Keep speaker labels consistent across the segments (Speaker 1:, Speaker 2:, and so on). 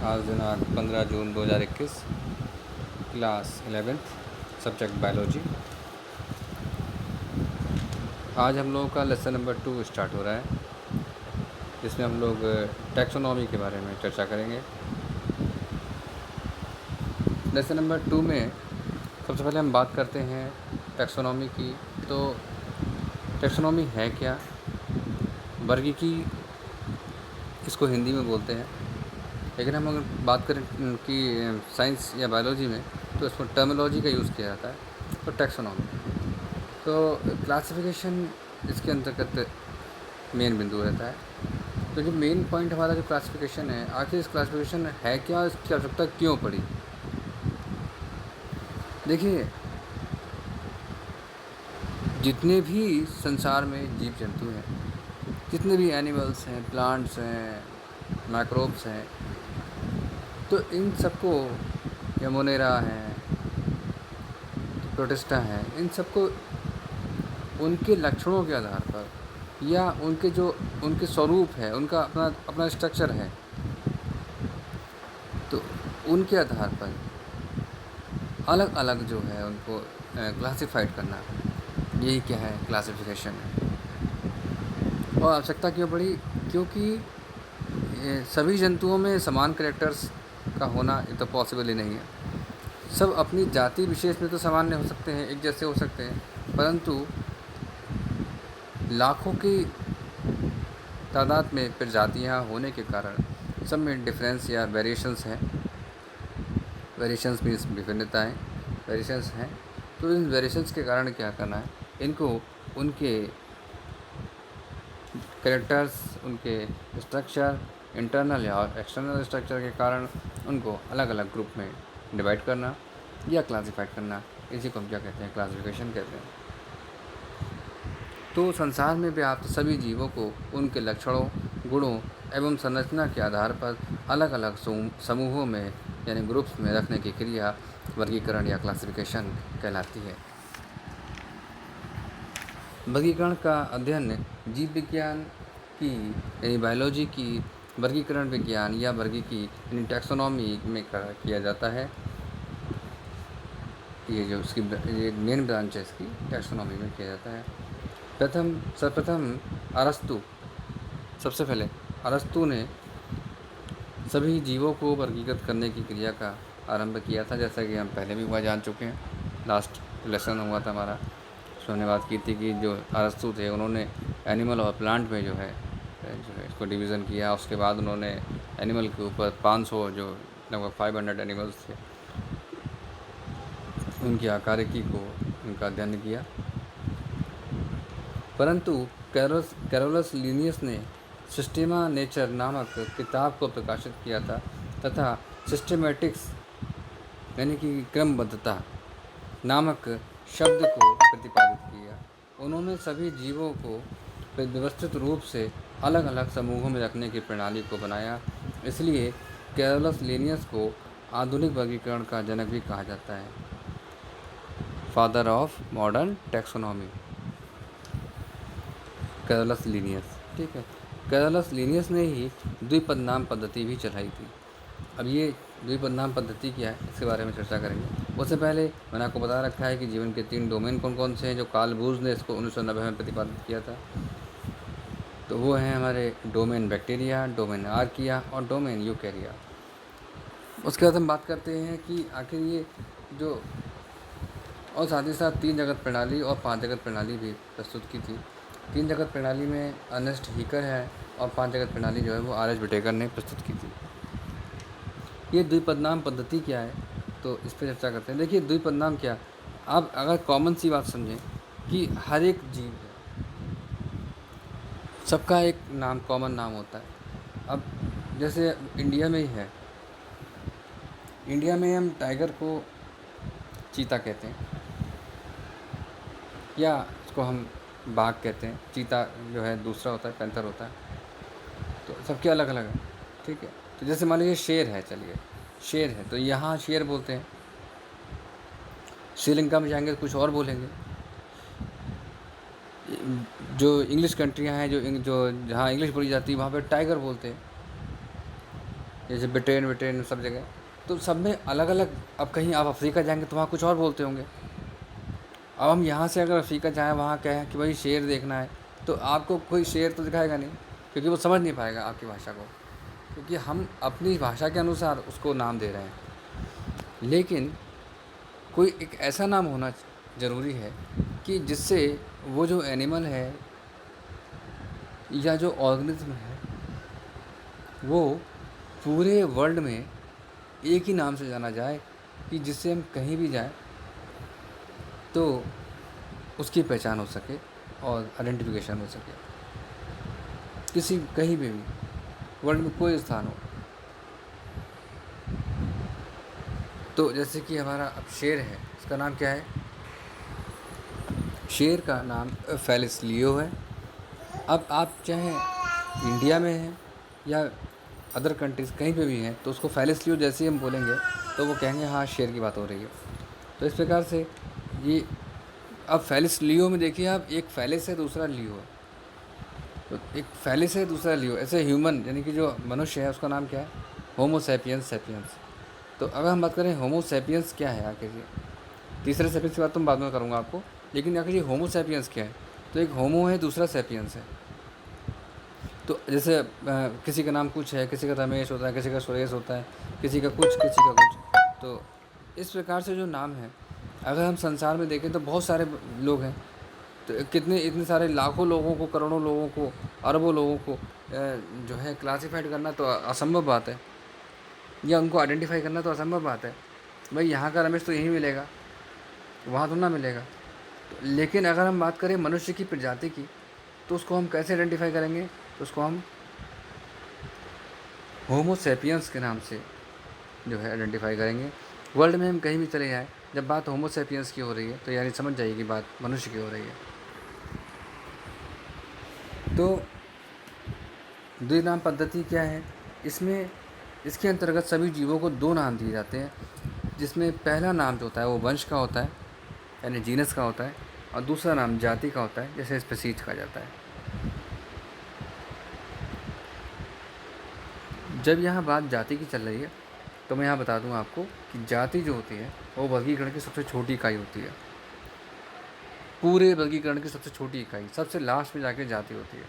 Speaker 1: आज दिनांक 15 जून 2021, class 11th, subject biology. आज हम लोगों का लेसन नंबर 2 स्टार्ट हो रहा है, जिसमें हम लोग टैक्सोनॉमी के बारे में चर्चा करेंगे। लेसन नंबर 2 में सबसे पहले हम बात करते हैं टैक्सोनॉमी की। तो टैक्सोनॉमी है क्या? वर्गीकी इसको हिंदी में बोलते हैं, लेकिन हम अगर बात करें कि साइंस या बायोलॉजी में तो इसमें टर्मिनोलॉजी का यूज़ किया जाता है। तो टैक्सोनॉमी, तो क्लासिफिकेशन इसके अंतर्गत मेन बिंदु रहता है। तो जो मेन पॉइंट हमारा जो क्लासिफिकेशन है, आखिर इस क्लासिफिकेशन है क्या, इसकी आवश्यकता क्यों पड़ी? देखिए, जितने भी संसार में जीव जंतु हैं, जितने भी एनिमल्स हैं, प्लांट्स हैं, माइक्रोब्स हैं, तो इन सबको, या मोनेरा हैं, प्रोटिस्टा हैं, इन सबको उनके लक्षणों के आधार पर या उनके स्वरूप है, उनका अपना स्ट्रक्चर है, तो उनके आधार पर अलग अलग जो है उनको क्लासिफाइड करना, यही क्या है, क्लासिफिकेशन है। और आवश्यकता क्यों पड़ी? क्योंकि सभी जंतुओं में समान कैरेक्टर्स का होना ये तो पॉसिबल ही नहीं है। सब अपनी जाति विशेष में तो सामान्य हो सकते हैं, एक जैसे हो सकते हैं, परंतु लाखों की तादाद में प्रजातियाँ होने के कारण सब में डिफरेंस या वेरिएशंस हैं। वेरिएशंस मीन्स विभिन्नताएँ, वेरिएशंस हैं। तो इन वेरिएशंस के कारण क्या करना है, इनको उनके कैरेक्टर्स, उनके स्ट्रक्चर, इंटरनल या एक्सटर्नल स्ट्रक्चर के कारण उनको अलग अलग ग्रुप में डिवाइड करना या क्लासिफाइड करना, इसी को हम क्या कहते हैं, क्लासिफिकेशन कहते हैं। तो संसार में व्याप्त सभी जीवों को उनके लक्षणों, गुणों एवं संरचना के आधार पर अलग अलग समूहों में यानी ग्रुप्स में रखने की क्रिया वर्गीकरण या क्लासिफिकेशन कहलाती है। वर्गीकरण का अध्ययन जीव विज्ञान की यानी बायोलॉजी की वर्गीकरण विज्ञान या वर्गीकी यानी टैक्सोनॉमी में किया जाता है। ये जो इसकी ये मेन ब्रांच है, इसकी टैक्सोनॉमी में किया जाता है। सर्वप्रथम सबसे पहले अरस्तु ने सभी जीवों को वर्गीकृत करने की क्रिया का आरंभ किया था, जैसा कि हम पहले भी वह जान चुके हैं। लास्ट लेसन हुआ था हमारा, उसमें हमने बात की थी कि जो अरस्तु थे उन्होंने एनिमल और प्लांट में जो है इसको डिवीज़न किया। उसके बाद उन्होंने एनिमल के ऊपर 500 जो लगभग 500 एनिमल्स थे उनकी आकारिकी को उनका अध्ययन किया। परंतु कैरोलस लीनियस ने सिस्टेमा नेचर नामक किताब को प्रकाशित किया था तथा सिस्टेमेटिक्स यानी कि क्रमबद्धता नामक शब्द को प्रतिपादित किया। उन्होंने सभी जीवों को व्यवस्थित रूप से अलग अलग समूहों में रखने की प्रणाली को बनाया। इसलिए कैरोलस लीनियस को आधुनिक वर्गीकरण का जनक भी कहा जाता है, father of modern taxonomy, Carolus Linnaeus. ठीक है, कैरोलस लीनियस ने ही द्विपदनाम पद्धति भी चलाई थी। अब ये द्विपदनाम पद्धति क्या है, इसके बारे में चर्चा करेंगे। उससे पहले मैंने आपको बता रखा है कि जीवन के 3 डोमेन कौन कौन से हैं, जो कार्ल बूज ने इसको 1990 में प्रतिपादित किया था। तो वो हैं हमारे डोमेन बैक्टीरिया, डोमेन आर्किया और डोमेन यूकैरिया। उसके बाद हम बात करते हैं कि आखिर ये जो, और साथ ही साथ 3 जगत प्रणाली और 5 जगत प्रणाली भी प्रस्तुत की थी। 3 जगत प्रणाली में अर्नेस्ट हीकर है और 5 जगत प्रणाली जो है वो आर एच विटेकर ने प्रस्तुत की थी। ये द्विपदनाम पद्धति क्या है, तो इस पर चर्चा करते हैं। देखिए, द्विपदनाम क्या, आप अगर कॉमन सी बात समझें कि हर एक जीव है, सबका एक नाम, कॉमन नाम होता है। अब जैसे इंडिया में ही है, इंडिया में हम टाइगर को चीता कहते हैं, या इसको हम बाघ कहते हैं। चीता जो है दूसरा होता है, पैंथर होता है। तो सबके अलग अलग है, ठीक है। तो जैसे मान लीजिए शेर है, चलिए शेर है, तो यहाँ शेर बोलते हैं। श्रीलंका में जाएंगे तो कुछ और बोलेंगे। जो इंग्लिश कंट्रियाँ हैं, जो जहाँ इंग्लिश बोली जाती है, वहाँ पे टाइगर बोलते हैं। जैसे ब्रिटेन ब्रिटेन सब जगह, तो सब में अलग अलग। अब कहीं आप अफ्रीका जाएंगे तो वहाँ कुछ और बोलते होंगे। अब हम यहाँ से अगर अफ्रीका जाएँ, वहाँ कहें कि भाई शेर देखना है, तो आपको कोई शेर तो दिखाएगा नहीं, क्योंकि वो समझ नहीं पाएगा आपकी भाषा को, क्योंकि हम अपनी भाषा के अनुसार उसको नाम दे रहे हैं। लेकिन कोई एक ऐसा नाम होना ज़रूरी है कि जिससे वो जो एनिमल है या जो ऑर्गेनिज्म है वो पूरे वर्ल्ड में एक ही नाम से जाना जाए, कि जिससे हम कहीं भी जाएं तो उसकी पहचान हो सके और आइडेंटिफिकेशन हो सके, किसी कहीं भी वर्ल्ड में कोई स्थान हो। तो जैसे कि हमारा अब शेर है, इसका नाम क्या है? शेर का नाम फेलिस लियो है। अब आप चाहे इंडिया में हैं या अदर कंट्रीज़ कहीं पे भी हैं, तो उसको फेलिस लियो जैसे ही हम बोलेंगे तो वो कहेंगे हाँ शेर की बात हो रही है। तो इस प्रकार से ये, अब फेलिस लियो में देखिए आप, एक फेलिस है दूसरा लियो है, तो एक फेलिस है दूसरा लियो। ऐसे ह्यूमन यानी कि जो मनुष्य है उसका नाम क्या है? Homo sapiens sapiens. तो अगर हम बात करें होमो सैपियंस क्या है आखिर ये, तीसरे सैपियंस की बात तो मैं बाद में करूँगा आपको, लेकिन आखिर ये होमो सैपियंस क्या है? तो एक होमो है दूसरा सैपियंस है। तो जैसे किसी का नाम कुछ है, किसी का रमेश होता है, किसी का सुरेश होता है, किसी का कुछ किसी का कुछ। तो इस प्रकार से जो नाम है, अगर हम संसार में देखें तो बहुत सारे लोग हैं। तो कितने इतने सारे लाखों लोगों को, करोड़ों लोगों को, अरबों लोगों को जो है क्लासीफाइड करना तो असंभव बात है, या उनको आइडेंटिफाई करना तो असंभव बात है। भाई यहाँ का रमेश तो यहीं मिलेगा, वहाँ तो ना मिलेगा। तो लेकिन अगर हम बात करें मनुष्य की प्रजाति की, तो उसको हम कैसे आइडेंटिफाई करेंगे? तो उसको हम होमो सैपियंस के नाम से जो है आइडेंटिफाई करेंगे। वर्ल्ड में हम कहीं भी चले जाएँ, जब बात होमो सैपियंस की हो रही है तो यानी समझ जाइए कि बात मनुष्य की हो रही है। तो द्विनाम पद्धति क्या है? इसमें इसके अंतर्गत सभी जीवों को दो नाम दिए जाते हैं, जिसमें पहला नाम जो होता है वो वंश का होता है, यानी जीनस का होता है, और दूसरा नाम जाति का होता है, जैसे स्पीसीज कहा जाता है। जब यहाँ बात जाति की चल रही है तो मैं यहाँ बता दूँ आपको कि जाति जो होती है वो वर्गीकरण की सबसे छोटी इकाई होती है। पूरे वर्गीकरण की सबसे छोटी इकाई, सबसे लास्ट में जाके जाति होती है।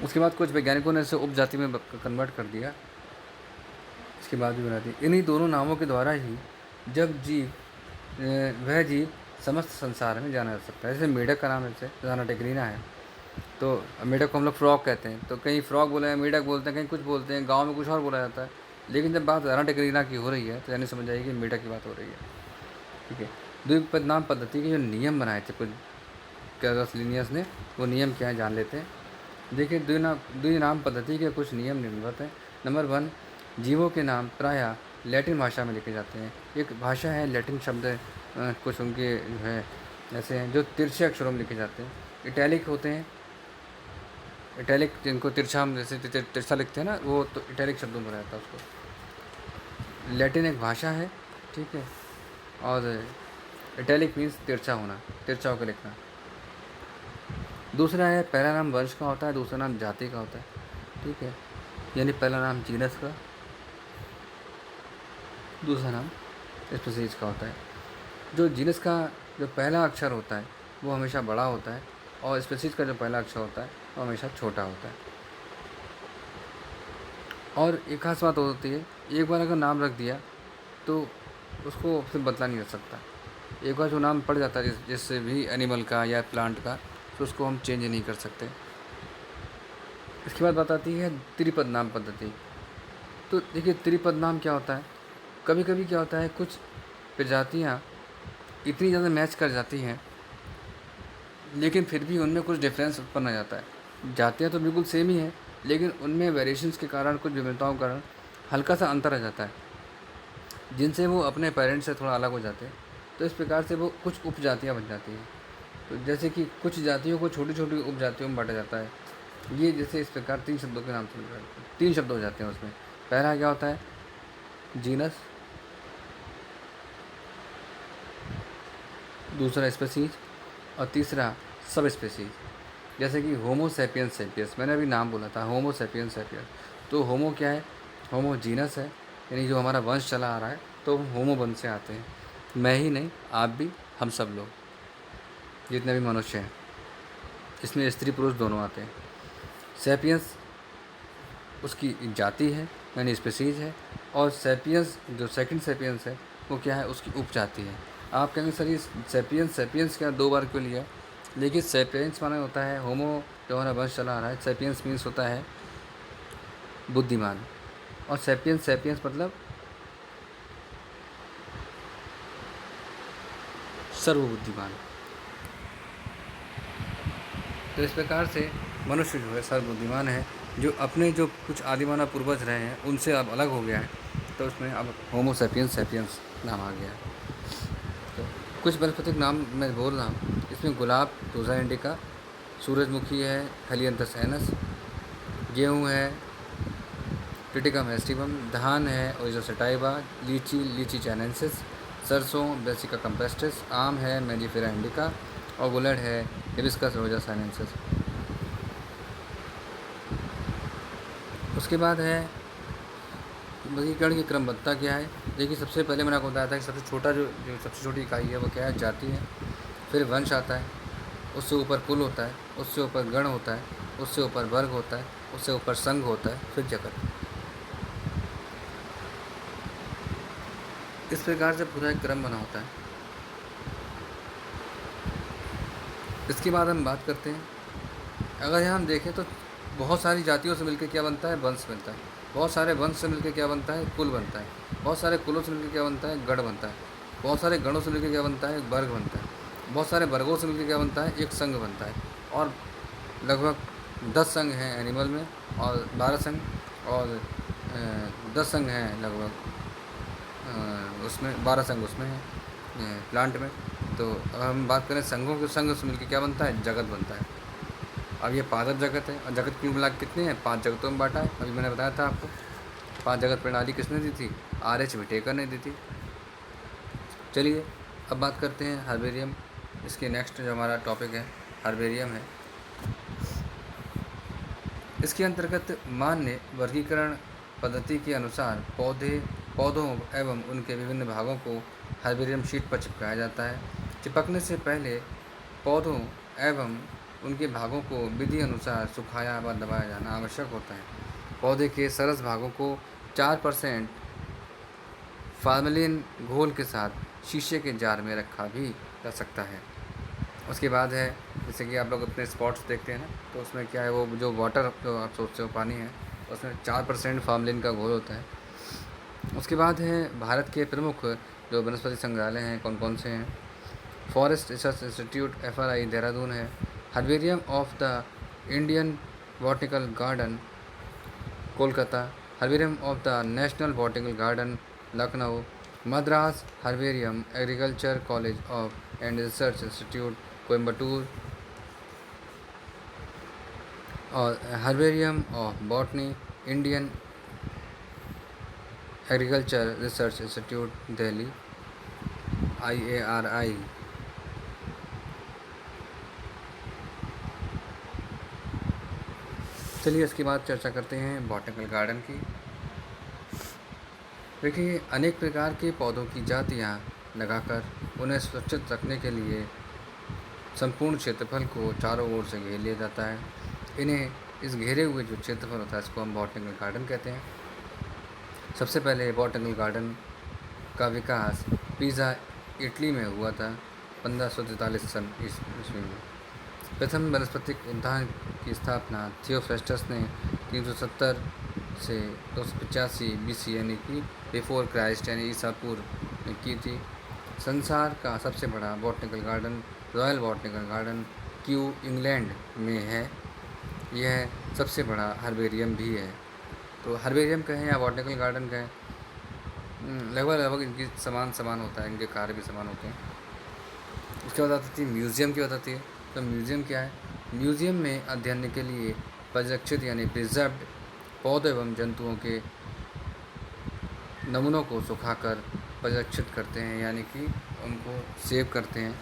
Speaker 1: उसके बाद कुछ वैज्ञानिकों ने इसे उपजाति में कन्वर्ट कर दिया, इसके बाद भी बना दी। इन्हीं दोनों नामों के द्वारा ही जब जीव वह जीव समस्त संसार में जाना जा सकता है। जैसे मेढक का नाम जैसे राना टेकरीना है, तो मेढक को हम लोग फ्रॉग कहते हैं, तो कहीं फ्रॉग बोले हैं, मेढक बोलते हैं, कहीं कुछ बोलते हैं, गांव में कुछ और बोला जाता है। लेकिन जब बात राना टेकरीना की हो रही है तो यानी समझ आइए कि मेढक की बात हो रही है। ठीक है। द्विपदनाम पद्धति के जो नियम बनाए थे कुछ कैरस लिनियस ने, वो नियम क्या है जान लेते हैं। देखिए, द्विनाम पद्धति के कुछ नियम निम्नवत हैं। नंबर 1, जीवों के नाम प्रायः लैटिन भाषा में लिखे जाते हैं। एक भाषा है, लैटिन शब्द कुछ उनके जो है ऐसे हैं जो तिरछे अक्षरों में लिखे जाते हैं, इटैलिक होते हैं। इटैलिक जिनको तिरछा हम जैसे तिरछा लिखते हैं ना, वो तो इटैलिक शब्दों में रहता है उसको। लैटिन एक भाषा है, ठीक है, और इटैलिक मीन्स तिरछा होना, तिरछा होकर लिखना। दूसरा है, पहला नाम वंश का होता है, दूसरा नाम जाति का होता है। ठीक है, यानी पहला नाम जीनस का, दूसरा नाम स्पीसीज का होता है। जो जीनस का जो पहला अक्षर होता है वो हमेशा बड़ा होता है, और स्पीसीज का जो पहला अक्षर होता है वो हमेशा छोटा होता है। और एक खास बात होती है, एक बार अगर नाम रख दिया तो उसको फिर बदला नहीं जा सकता। एक बार जो नाम पड़ जाता है जिससे भी एनिमल का या प्लांट का, तो उसको हम चेंज नहीं कर सकते। इसके बाद बात आती है त्रिपद नाम पद्धति। तो देखिए, त्रिपद नाम क्या होता है? कभी कभी क्या होता है, कुछ प्रजातियाँ इतनी ज़्यादा मैच कर जाती हैं, लेकिन फिर भी उनमें कुछ डिफरेंस उत्पन्न आ जाता है। जातियाँ तो बिल्कुल सेम ही हैं, लेकिन उनमें वेरिएशंस के कारण, कुछ विभिन्नताओं के कारण हल्का सा अंतर आ जाता है, जिनसे वो अपने पेरेंट्स से थोड़ा अलग हो जाते हैं। तो इस प्रकार से वो कुछ उपजातियाँ बन जाती हैं। तो जैसे कि कुछ जातियों को छोटी छोटी उपजातियों में बांटा जाता है। ये जैसे इस प्रकार 3 शब्दों के नाम से 3 शब्द हो जाते हैं उसमें। पहला क्या होता है? जीनस, दूसरा स्पीसीज, और तीसरा सब स्पीसीज। जैसे कि होमो सैपियंस सैपियंस, मैंने अभी नाम बोला था, होमो सैपियंस सैपियंस। तो होमो क्या है? होमो जीनस है, यानी जो हमारा वंश चला आ रहा है, तो हम होमो वंश से आते हैं। मैं ही नहीं, आप भी, हम सब लोग जितने भी मनुष्य हैं, इसमें स्त्री पुरुष दोनों आते हैं। सैपियंस उसकी जाति है, यानी स्पीसीज है, और सैपियंस जो सेकंड सैपियंस है वो क्या है? उसकी उपजाति है। आप कहेंगे सर ये सैपियंस क्या 2 बार क्यों लिया? लेकिन सैपियंस माने होता है होमो, जो हमारा वंश चला आ रहा है। सैपियंस मीन्स होता है बुद्धिमान, और सैपियंस मतलब सर्वबुद्धिमान। तो इस प्रकार से मनुष्य जो है सर्वबुद्धिमान है, जो अपने जो कुछ आदिमानव पूर्वज रहे हैं उनसे अब अलग हो गया है, तो उसमें अब होमो सैपियंस नाम आ गया है। तो कुछ वनस्पतिक नाम मैं बोल रहा हूँ, इसमें गुलाब, रोज़ा इंडिका, सूरजमुखी है, हेलियंथस एनस, गेहूँ है, ट्रिटिकम एस्टिवम, धान है, ओरिज़ा सटाइवा, लीची चाइनेंसिस, सरसों, ब्रेसिका कंपेस्टिस, आम है, मेलिफेरा इंडिका, और बुलेट है, हिबिस्कस रोजा साइनेंसिस। उसके बाद है वर्गीकरण की क्रमबद्धता क्या है? देखिए, सबसे पहले मैंने आपको बताया था कि सबसे छोटी इकाई है वो क्या है? जाति है। फिर वंश आता है, उससे ऊपर कुल होता है, उससे ऊपर गण होता है, उससे ऊपर वर्ग होता है, उससे ऊपर संघ होता है, फिर जगत। इस प्रकार से पूरा एक क्रम बना होता है। इसके बाद हम बात करते हैं, अगर यहाँ हम देखें तो बहुत सारी जातियों से मिलकर क्या बनता है? वंश बनता है। बहुत सारे वंश से मिलकर क्या बनता है? कुल बनता है। बहुत सारे कुलों से मिलकर क्या बनता है? गण बनता है। बहुत सारे गणों से मिलकर क्या बनता है? वर्ग बनता है। बहुत सारे वर्गों से मिलकर क्या बनता है? एक संघ बनता है। और लगभग 10 संघ हैं एनिमल में, और 12 संघ, और 10 संघ हैं लगभग उसमें, 12 संघ उसमें हैं प्लांट में। तो अगर हम बात करें संघों के, संघ से मिलकर क्या बनता है? जगत बनता है। अब ये पादप जगत है, और जगत की मिला कितने हैं? 5 जगतों में बांटा है। अभी मैंने बताया था आपको 5 जगत प्रणाली किसने दी थी? RH विटेकर ने दी थी। चलिए अब बात करते हैं हर्बेरियम। इसके नेक्स्ट जो हमारा टॉपिक है हर्बेरियम है। इसके अंतर्गत मान्य वर्गीकरण पद्धति के अनुसार पौधों एवं उनके विभिन्न भागों को हर्बेरियम शीट पर चिपकाया जाता है। चिपकने से पहले पौधों एवं उनके भागों को विधि अनुसार सुखाया व दबाया जाना आवश्यक होता है। पौधे के सरस भागों को 4% फार्मेलिन घोल के साथ शीशे के जार में रखा भी जा सकता है। उसके बाद है, जैसे कि आप लोग अपने स्पॉट्स देखते हैं ना, तो उसमें क्या है, वो जो वाटर जो आप सोचते हो पानी है, उसमें 4% फार्मेलिन का घोल होता है। उसके बाद है भारत के प्रमुख जो वनस्पति संग्रहालय हैं कौन कौन से हैं? Forest research institute FRI Dehradun है, herbarium of the Indian botanical garden Kolkata, herbarium of the national botanical garden Lucknow, Madras herbarium agriculture college of and research institute Coimbatore, और herbarium of botany Indian agriculture research institute Delhi IARI। चलिए इसके बाद चर्चा करते हैं botanical garden की। देखिए, अनेक प्रकार के पौधों की जातियाँ लगाकर उन्हें सुरक्षित रखने के लिए संपूर्ण क्षेत्रफल को चारों ओर से घेर लिया जाता है। इन्हें इस घेरे हुए जो क्षेत्रफल होता है इसको हम बॉटनिकल गार्डन कहते हैं। सबसे पहले बॉटनिकल गार्डन का विकास पिज़ा इटली में हुआ था 1543 सन ईस्वी में। प्रथम वनस्पतिक उद्यान की स्थापना थियोफ्रास्टस ने 370 से 285 BC यानी कि बिफोर क्राइस्ट यानी ईसा पूर्व में की थी। संसार का सबसे बड़ा botanical garden royal botanical garden Q England में है। यह सबसे बड़ा हर्बेरियम भी है। तो हर्बेरियम कहें या बॉटनिकल गार्डन कहें, लगभग इनकी समान होता है, इनके कार्य भी समान होते हैं। उसके बाद आती है म्यूज़ियम की बताती है। तो म्यूज़ियम क्या है? म्यूज़ियम में अध्ययन के लिए परिरक्षित यानी प्रिजर्व्ड पौधों एवं जंतुओं के नमूनों को सुखाकर परिरक्षित करते हैं, यानी कि उनको सेव करते हैं।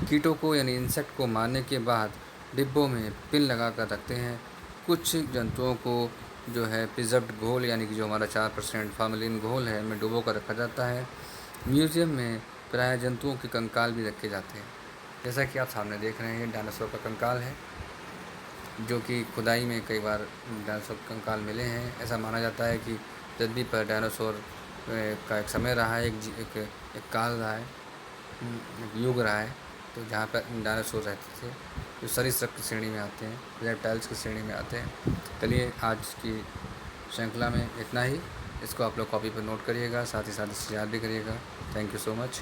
Speaker 1: कीटों को यानी इंसेक्ट को मारने के बाद डिब्बों में पिन लगा कर रखते हैं। कुछ जंतुओं को जो है प्रिजर्व्ड घोल यानी कि जो हमारा 4% फॉर्मेलिन घोल है में डुबो कर रखा जाता है। म्यूज़ियम में प्रायः जंतुओं के कंकाल भी रखे जाते हैं। जैसा कि आप सामने देख रहे हैं, डायनासोर का कंकाल है, जो कि खुदाई में कई बार डायनासोर कंकाल मिले हैं। ऐसा माना जाता है कि पृथ्वी पर डायनासोर का एक समय रहा है, एक काल रहा है, एक युग रहा है, तो जहाँ पर डायनासोर रहते थे, जो सरीसृप की श्रेणी में आते हैं, रेप्टाइल्स की श्रेणी में आते हैं। चलिए, आज की श्रृंखला में इतना ही। इसको आप लोग कॉपी पर नोट करिएगा, साथ ही साथ इसे याद भी करिएगा। Thank you so much.